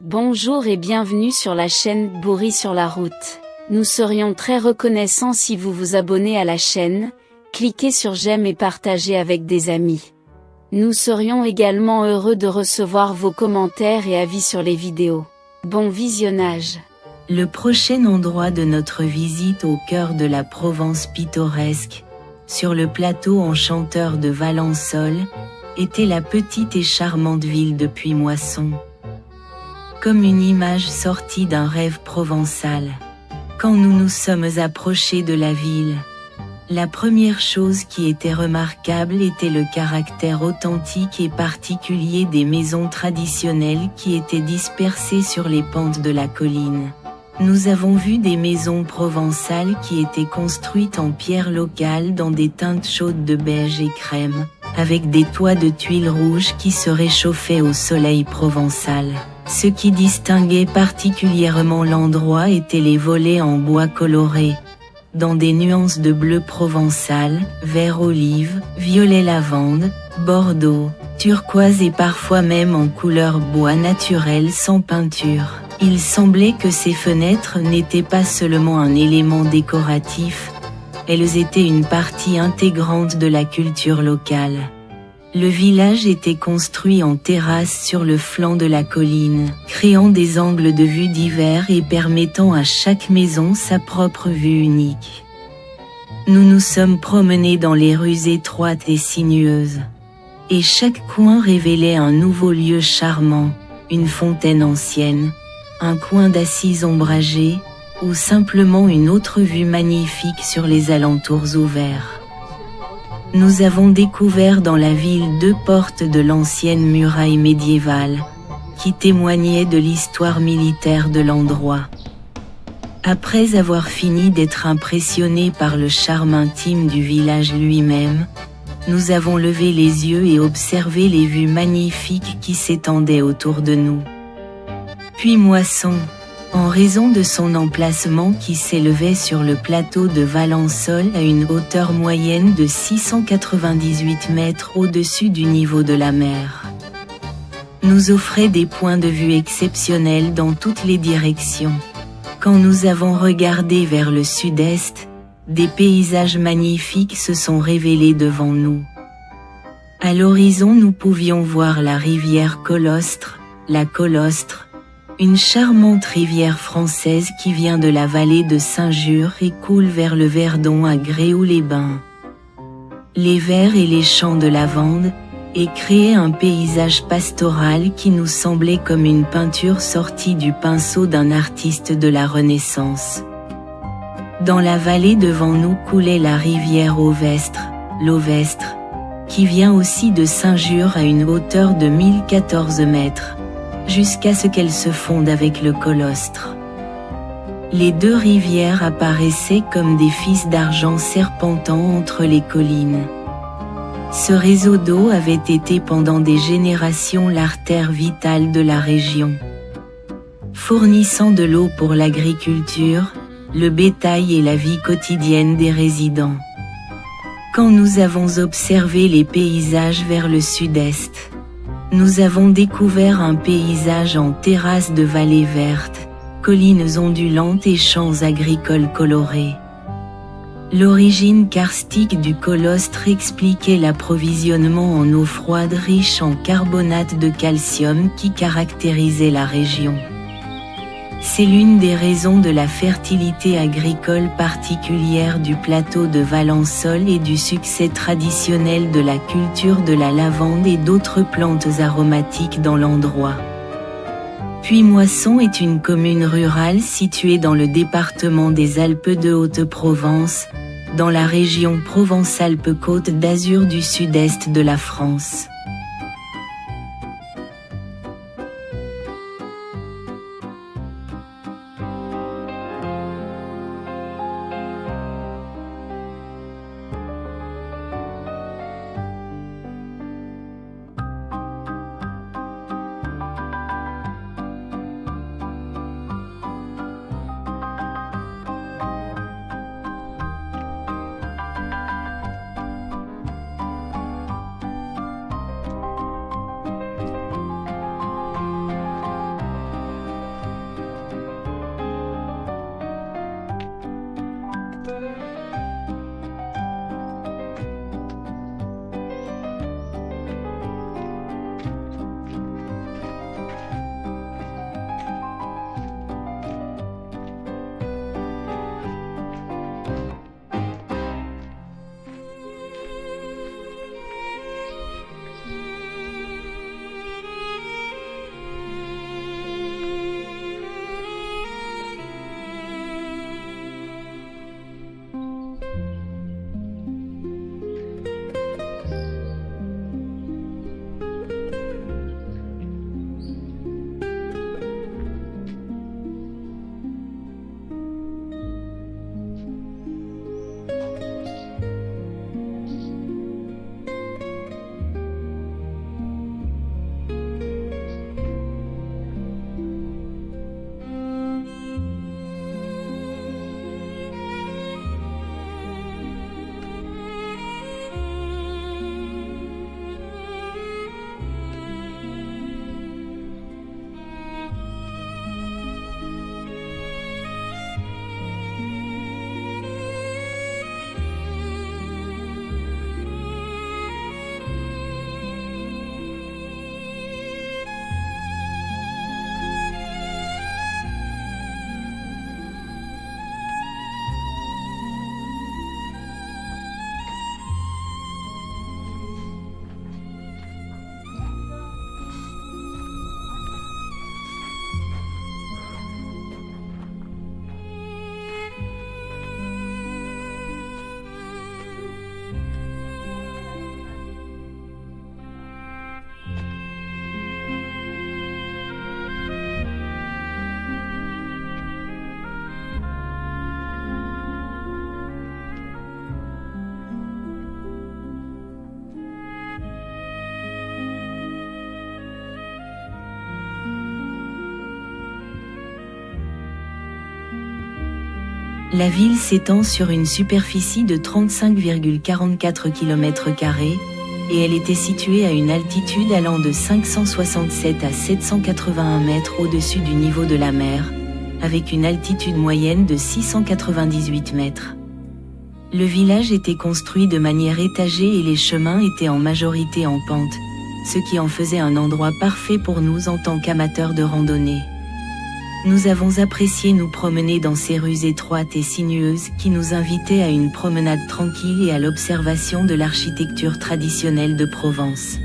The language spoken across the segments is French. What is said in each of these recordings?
Bonjour et bienvenue sur la chaîne Bourri sur la route. Nous serions très reconnaissants si vous vous abonnez à la chaîne, cliquez sur j'aime et partagez avec des amis. Nous serions également heureux de recevoir vos commentaires et avis sur les vidéos. Bon visionnage. Le prochain endroit de notre visite au cœur de la Provence pittoresque, sur le plateau enchanteur de Valensole, était la petite et charmante ville de Puimoisson. Comme une image sortie d'un rêve provençal. Quand nous nous sommes approchés de la ville, la première chose qui était remarquable était le caractère authentique et particulier des maisons traditionnelles qui étaient dispersées sur les pentes de la colline. Nous avons vu des maisons provençales qui étaient construites en pierre locale dans des teintes chaudes de beige et crème, avec des toits de tuiles rouges qui se réchauffaient au soleil provençal. Ce qui distinguait particulièrement l'endroit étaient les volets en bois coloré, dans des nuances de bleu provençal, vert olive, violet lavande, bordeaux, turquoise et parfois même en couleur bois naturel sans peinture. Il semblait que ces fenêtres n'étaient pas seulement un élément décoratif, elles étaient une partie intégrante de la culture locale. Le village était construit en terrasse sur le flanc de la colline, créant des angles de vue divers et permettant à chaque maison sa propre vue unique. Nous nous sommes promenés dans les rues étroites et sinueuses. Et chaque coin révélait un nouveau lieu charmant, une fontaine ancienne, un coin d'assises ombragé, ou simplement une autre vue magnifique sur les alentours ouverts. Nous avons découvert dans la ville deux portes de l'ancienne muraille médiévale, qui témoignaient de l'histoire militaire de l'endroit. Après avoir fini d'être impressionnés par le charme intime du village lui-même, nous avons levé les yeux et observé les vues magnifiques qui s'étendaient autour de nous. Puimoisson, en raison de son emplacement qui s'élevait sur le plateau de Valensole à une hauteur moyenne de 698 mètres au-dessus du niveau de la mer, nous offrait des points de vue exceptionnels dans toutes les directions. Quand nous avons regardé vers le sud-est, des paysages magnifiques se sont révélés devant nous. À l'horizon nous pouvions voir la rivière Colostre, la Colostre, une charmante rivière française qui vient de la vallée de Saint-Jure et coule vers le Verdon à Gréoux-les-Bains. Les verts et les champs de lavande, et créaient un paysage pastoral qui nous semblait comme une peinture sortie du pinceau d'un artiste de la Renaissance. Dans la vallée devant nous coulait la rivière Auvestre, l'Auvestre, qui vient aussi de Saint-Jure à une hauteur de 1014 mètres. Jusqu'à ce qu'elle se fonde avec le Colostre. Les deux rivières apparaissaient comme des fils d'argent serpentant entre les collines. Ce réseau d'eau avait été pendant des générations l'artère vitale de la région, fournissant de l'eau pour l'agriculture, le bétail et la vie quotidienne des résidents. Quand nous avons observé les paysages vers le sud-est, nous avons découvert un paysage en terrasse de vallées vertes, collines ondulantes et champs agricoles colorés. L'origine karstique du Colostre expliquait l'approvisionnement en eau froide riche en carbonate de calcium qui caractérisait la région. C'est l'une des raisons de la fertilité agricole particulière du plateau de Valensole et du succès traditionnel de la culture de la lavande et d'autres plantes aromatiques dans l'endroit. Puimoisson est une commune rurale située dans le département des Alpes de Haute-Provence, dans la région Provence-Alpes-Côte d'Azur du sud-est de la France. La ville s'étend sur une superficie de 35,44 km², et elle était située à une altitude allant de 567 à 781 mètres au-dessus du niveau de la mer, avec une altitude moyenne de 698 mètres. Le village était construit de manière étagée et les chemins étaient en majorité en pente, ce qui en faisait un endroit parfait pour nous en tant qu'amateurs de randonnée. Nous avons apprécié nous promener dans ces rues étroites et sinueuses qui nous invitaient à une promenade tranquille et à l'observation de l'architecture traditionnelle de Provence.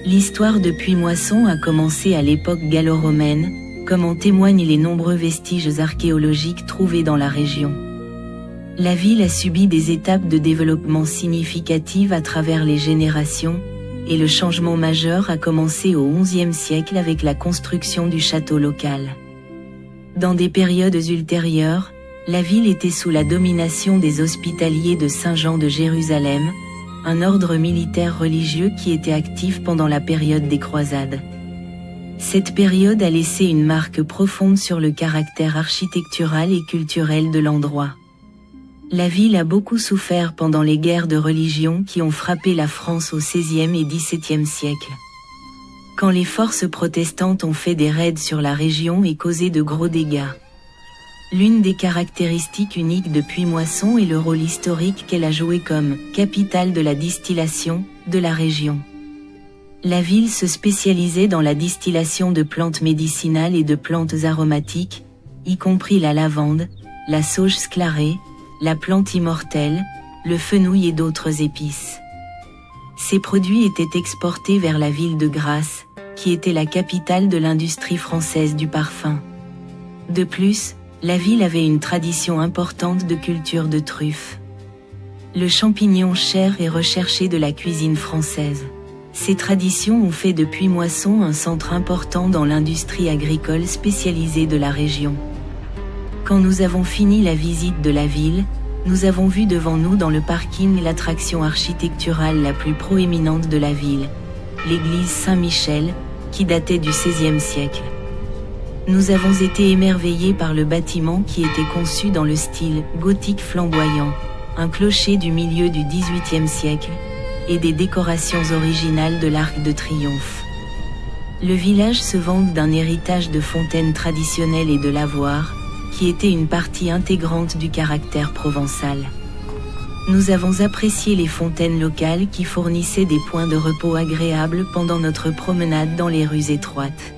L'histoire de Puimoisson a commencé à l'époque gallo-romaine, comme en témoignent les nombreux vestiges archéologiques trouvés dans la région. La ville a subi des étapes de développement significatives à travers les générations, et le changement majeur a commencé au XIe siècle avec la construction du château local. Dans des périodes ultérieures, la ville était sous la domination des Hospitaliers de Saint-Jean de Jérusalem, un ordre militaire religieux qui était actif pendant la période des croisades. Cette période a laissé une marque profonde sur le caractère architectural et culturel de l'endroit. La ville a beaucoup souffert pendant les guerres de religion qui ont frappé la France au XVIe et XVIIe siècle. Quand les forces protestantes ont fait des raids sur la région et causé de gros dégâts. L'une des caractéristiques uniques de Puimoisson est le rôle historique qu'elle a joué comme capitale de la distillation de la région. La ville se spécialisait dans la distillation de plantes médicinales et de plantes aromatiques, y compris la lavande, la sauge sclarée, la plante immortelle, le fenouil et d'autres épices. Ces produits étaient exportés vers la ville de Grasse, qui était la capitale de l'industrie française du parfum. De plus, la ville avait une tradition importante de culture de truffes. Le champignon cher et recherché de la cuisine française. Ces traditions ont fait de Puimoisson un centre important dans l'industrie agricole spécialisée de la région. Quand nous avons fini la visite de la ville, nous avons vu devant nous dans le parking l'attraction architecturale la plus proéminente de la ville, l'église Saint-Michel, qui datait du XVIe siècle. Nous avons été émerveillés par le bâtiment qui était conçu dans le style gothique flamboyant, un clocher du milieu du XVIIIe siècle, et des décorations originales de l'Arc de Triomphe. Le village se vante d'un héritage de fontaines traditionnelles et de lavoirs, qui était une partie intégrante du caractère provençal. Nous avons apprécié les fontaines locales qui fournissaient des points de repos agréables pendant notre promenade dans les rues étroites.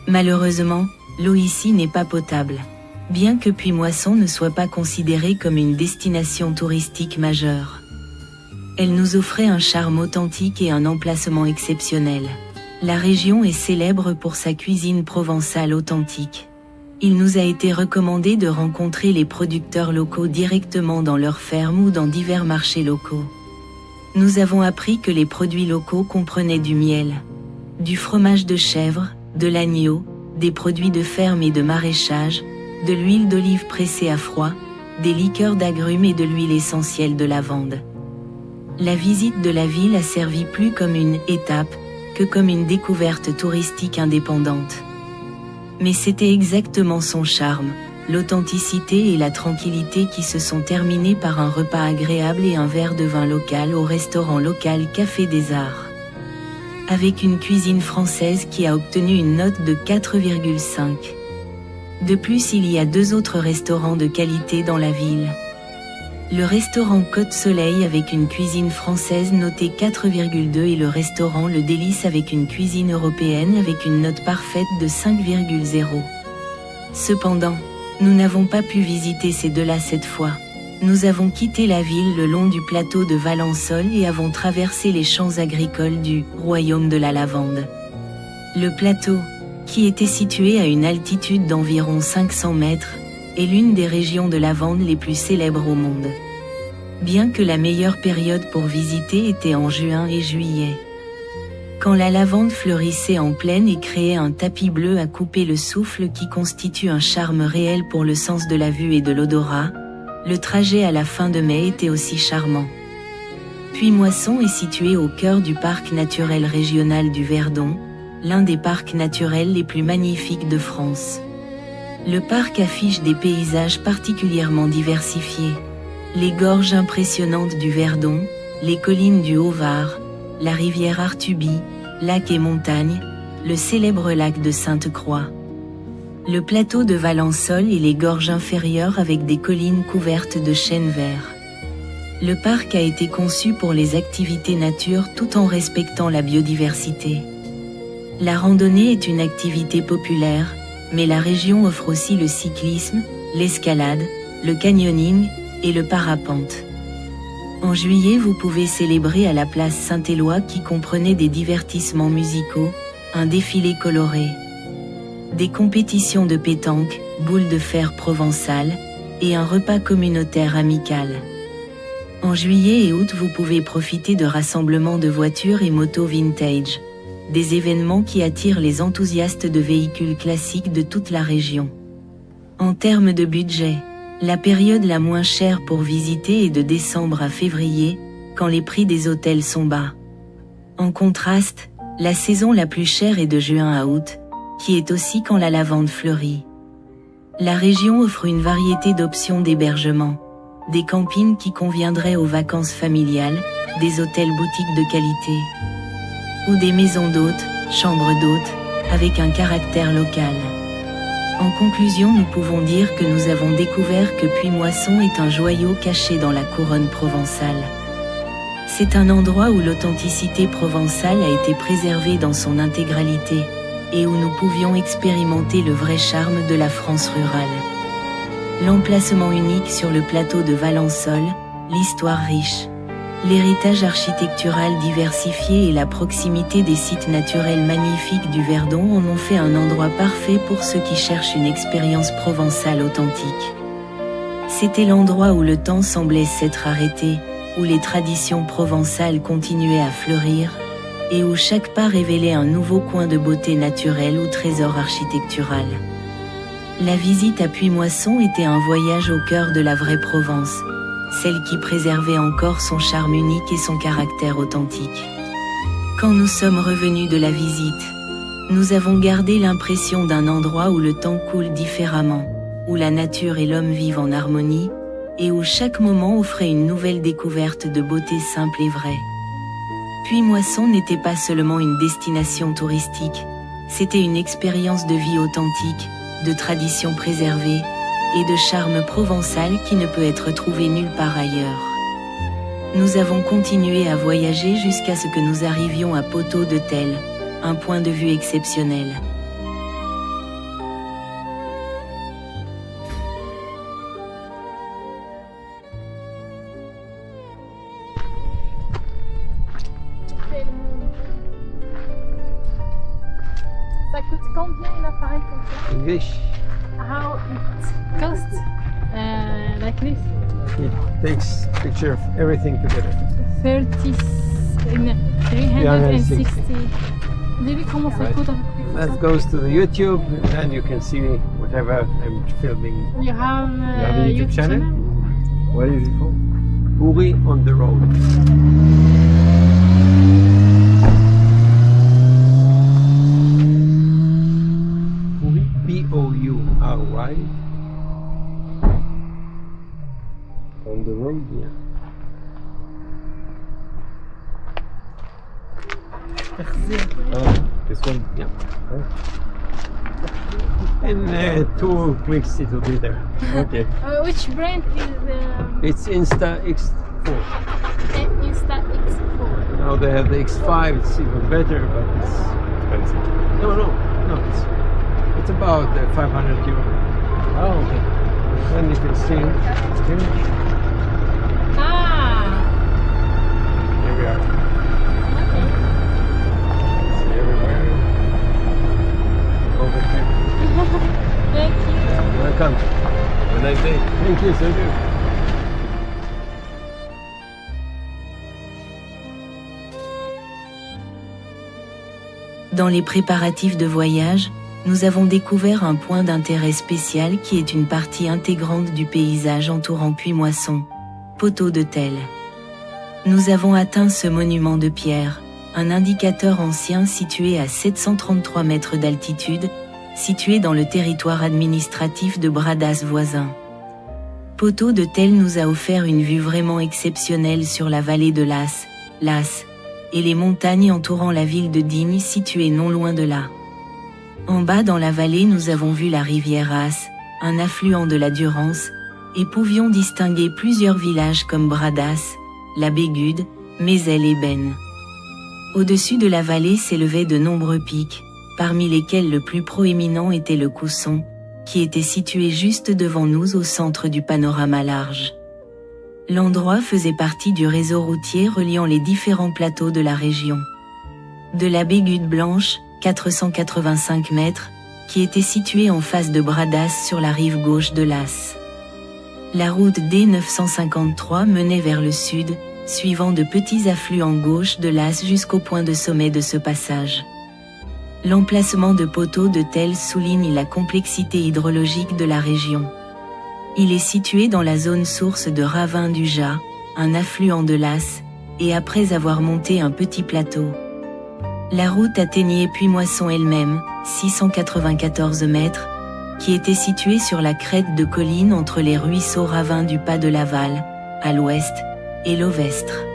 Malheureusement, l'eau ici n'est pas potable. Bien que Puimoisson ne soit pas considérée comme une destination touristique majeure. Elle nous offrait un charme authentique et un emplacement exceptionnel. La région est célèbre pour sa cuisine provençale authentique. Il nous a été recommandé de rencontrer les producteurs locaux directement dans leurs fermes ou dans divers marchés locaux. Nous avons appris que les produits locaux comprenaient du miel, du fromage de chèvre, de l'agneau, des produits de ferme et de maraîchage, de l'huile d'olive pressée à froid, des liqueurs d'agrumes et de l'huile essentielle de lavande. La visite de la ville a servi plus comme une étape que comme une découverte touristique indépendante. Mais c'était exactement son charme, l'authenticité et la tranquillité qui se sont terminés par un repas agréable et un verre de vin local au restaurant local Café des Arts. Avec une cuisine française qui a obtenu une note de 4,5. De plus, il y a 2 autres restaurants de qualité dans la ville. Le restaurant Côte Soleil avec une cuisine française notée 4,2 et le restaurant Le Délice avec une cuisine européenne avec une note parfaite de 5,0. Cependant, nous n'avons pas pu visiter ces deux-là cette fois. Nous avons quitté la ville le long du plateau de Valençol et avons traversé les champs agricoles du Royaume de la Lavande. Le plateau, qui était situé à une altitude d'environ 500 mètres, est l'une des régions de lavande les plus célèbres au monde. Bien que la meilleure période pour visiter était en juin et juillet. Quand la lavande fleurissait en plaine et créait un tapis bleu à couper le souffle qui constitue un charme réel pour le sens de la vue et de l'odorat, le trajet à la fin de mai était aussi charmant. Puimoisson est situé au cœur du parc naturel régional du Verdon, l'un des parcs naturels les plus magnifiques de France. Le parc affiche des paysages particulièrement diversifiés. Les gorges impressionnantes du Verdon, les collines du Haut-Var, la rivière Artubie, lacs et montagnes, le célèbre lac de Sainte-Croix. Le plateau de Valençol et les gorges inférieures avec des collines couvertes de chênes verts. Le parc a été conçu pour les activités nature tout en respectant la biodiversité. La randonnée est une activité populaire, mais la région offre aussi le cyclisme, l'escalade, le canyoning et le parapente. En juillet, vous pouvez célébrer à la place Saint-Éloi qui comprenait des divertissements musicaux, un défilé coloré, des compétitions de pétanque, boules de fer provençales, et un repas communautaire amical. En juillet et août, vous pouvez profiter de rassemblements de voitures et motos vintage, des événements qui attirent les enthousiastes de véhicules classiques de toute la région. En termes de budget, la période la moins chère pour visiter est de décembre à février, quand les prix des hôtels sont bas. En contraste, la saison la plus chère est de juin à août, qui est aussi quand la lavande fleurit. La région offre une variété d'options d'hébergement, des campings qui conviendraient aux vacances familiales, des hôtels boutiques de qualité, ou des maisons d'hôtes, chambres d'hôtes, avec un caractère local. En conclusion, nous pouvons dire que nous avons découvert que Puimoisson est un joyau caché dans la couronne provençale. C'est un endroit où l'authenticité provençale a été préservée dans son intégralité, et où nous pouvions expérimenter le vrai charme de la France rurale. L'emplacement unique sur le plateau de Valençol, l'histoire riche, l'héritage architectural diversifié et la proximité des sites naturels magnifiques du Verdon en ont fait un endroit parfait pour ceux qui cherchent une expérience provençale authentique. C'était l'endroit où le temps semblait s'être arrêté, où les traditions provençales continuaient à fleurir, et où chaque pas révélait un nouveau coin de beauté naturelle ou trésor architectural. La visite à Puimoisson était un voyage au cœur de la vraie Provence, celle qui préservait encore son charme unique et son caractère authentique. Quand nous sommes revenus de la visite, nous avons gardé l'impression d'un endroit où le temps coule différemment, où la nature et l'homme vivent en harmonie, et où chaque moment offrait une nouvelle découverte de beauté simple et vraie. Puimoisson n'était pas seulement une destination touristique, c'était une expérience de vie authentique, de traditions préservées, et de charme provençal qui ne peut être trouvé nulle part ailleurs. Nous avons continué à voyager jusqu'à ce que nous arrivions à Poteau de Tel, un point de vue exceptionnel. Ça coûte combien un appareil comme ça? English. How it costs like this? It takes picture of everything together. 360. Vous avez vu comment ça coûte à peu près? That goes to the YouTube, and you can see whatever I'm filming. You have You have a YouTube channel? What is it called? Bouri on the road. Bouri, B-O-U-R-Y. On the road, yeah. This one, yeah. In 2 clicks it will be there. Okay. Which brand is It's Insta X4. Insta X4? Now they have the X5, it's even better, but it's expensive. No, it's about 500 euro. Oh, okay. Then you can see here Ah, we are. okay. See everywhere. Over here. Thank you. Welcome. Have a nice day. Thank you, so good. Dans les préparatifs de voyage, nous avons découvert un point d'intérêt spécial qui est une partie intégrante du paysage entourant Puimoisson, Poteau de Tell. Nous avons atteint ce monument de pierre, un indicateur ancien situé à 733 mètres d'altitude, situé dans le territoire administratif de Bradas voisin. Poteau de Tell nous a offert une vue vraiment exceptionnelle sur la vallée de l'As, et les montagnes entourant la ville de Digne située non loin de là. En bas dans la vallée nous avons vu la rivière As, un affluent de la Durance, et pouvions distinguer plusieurs villages comme Bradas, la Bégude, Mézel et Ben. Au-dessus de la vallée s'élevaient de nombreux pics, parmi lesquels le plus proéminent était le Cousson, qui était situé juste devant nous au centre du panorama large. L'endroit faisait partie du réseau routier reliant les différents plateaux de la région. De la Bégude Blanche, 485 mètres, qui était située en face de Bradas sur la rive gauche de l'As. La route D953 menait vers le sud, suivant de petits affluents gauche de l'As jusqu'au point de sommet de ce passage. L'emplacement de Poteau de Tell souligne la complexité hydrologique de la région. Il est situé dans la zone source de Ravin du Jas, un affluent de l'As, et après avoir monté un petit plateau. La route atteignait Puimoisson elle-même, 694 mètres, qui était située sur la crête de colline entre les ruisseaux Ravin du Pas de Laval, à l'ouest, et l'Auvestre.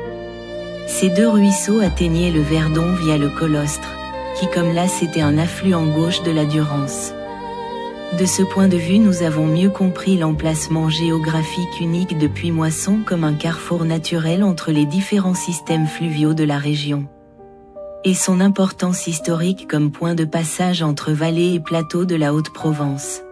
Ces deux ruisseaux atteignaient le Verdon via le Colostre, qui comme l'As était un affluent gauche de la Durance. De ce point de vue nous avons mieux compris l'emplacement géographique unique de Puimoisson comme un carrefour naturel entre les différents systèmes fluviaux de la région. Et son importance historique comme point de passage entre vallées et plateaux de la Haute-Provence.